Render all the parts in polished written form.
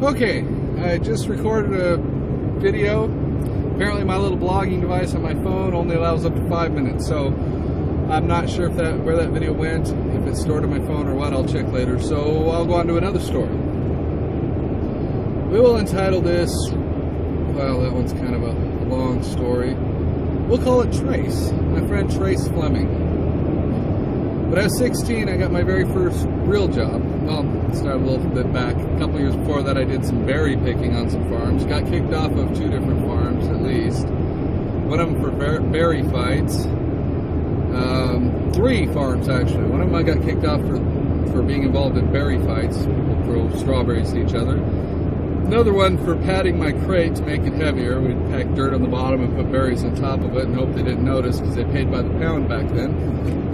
Okay, I just recorded a video. Apparently my little blogging device on my phone only allows up to 5 minutes, so I'm not sure if where that video went, if it's stored on my phone or what. I'll check later. So I'll go on to another story. We will entitle this, well, that one's kind of a long story. We'll call it Trace, my friend Trace Fleming. But at 16, I got my very first real job. Well, started a little bit back. A couple years before that, I did some berry picking on some farms. Got kicked off of 2 different farms, at least. One of them for berry fights. 3 farms, actually. One of them I got kicked off for being involved in berry fights. People throw strawberries to each other. Another one for padding my crate to make it heavier. We'd pack dirt on the bottom and put berries on top of it and hope they didn't notice because they paid by the pound back then.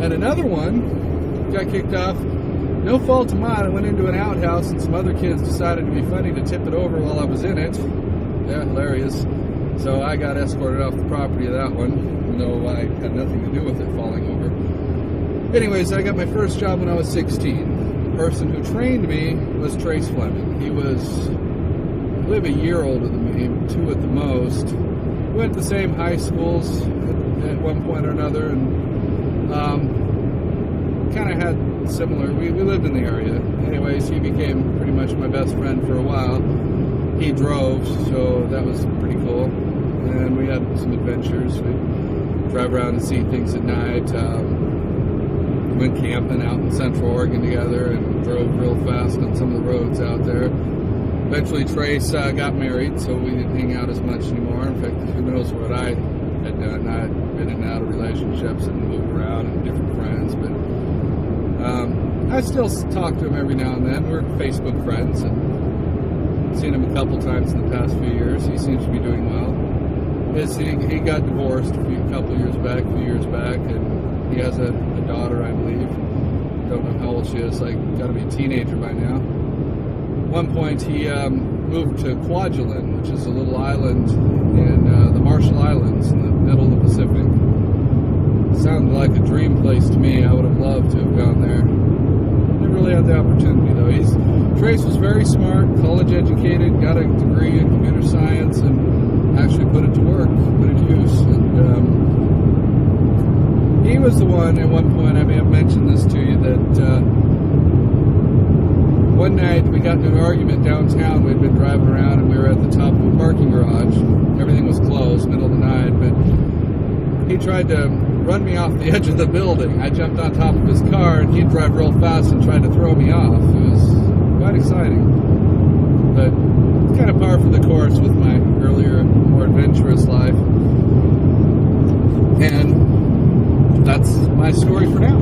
And another one got kicked off. No fault of mine. I went into an outhouse and some other kids decided to be funny to tip it over while I was in it. Yeah, hilarious. So I got escorted off the property of that one, even though I had nothing to do with it falling over. Anyways, I got my first job when I was 16. The person who trained me was Trace Fleming. He was, I believe, a year older than me, 2 at the most. We went to the same high schools at one point or another, and kind of had similar, we lived in the area. Anyways, he became pretty much my best friend for a while. He drove, so that was pretty cool. And we had some adventures. We'd drive around and see things at night. Went camping out in Central Oregon together and drove real fast on some of the roads out there. Eventually Trace got married, so we didn't hang out as much anymore. In fact, who knows what I had done. I had been in and out of relationships and moved around and different friends, but I still talk to him every now and then. We're Facebook friends, and seen him a couple times in the past few years. He seems to be doing well. He got divorced a few years back, and he has a daughter, I believe. Don't know how old she is, like, gotta be a teenager by now. At one point, he moved to Kwajalein, which is a little island in the Marshall Islands in the middle of the Pacific. It sounded like a dream place to me. I would have loved to have gone there. Never really had the opportunity, though. Trace was very smart, college educated, got a degree in computer science, and actually put it to work, put it to use. And he was the one, at one point, I may have mentioned this to you, that one night we got into an argument downtown. We'd been driving around and we were at the top of a parking garage. Everything was closed, middle of the night, but he tried to run me off the edge of the building. I jumped on top of his car and he'd drive real fast and tried to throw me off. It was quite exciting, but kind of par for the course with my earlier, more adventurous life. And that's my story for now.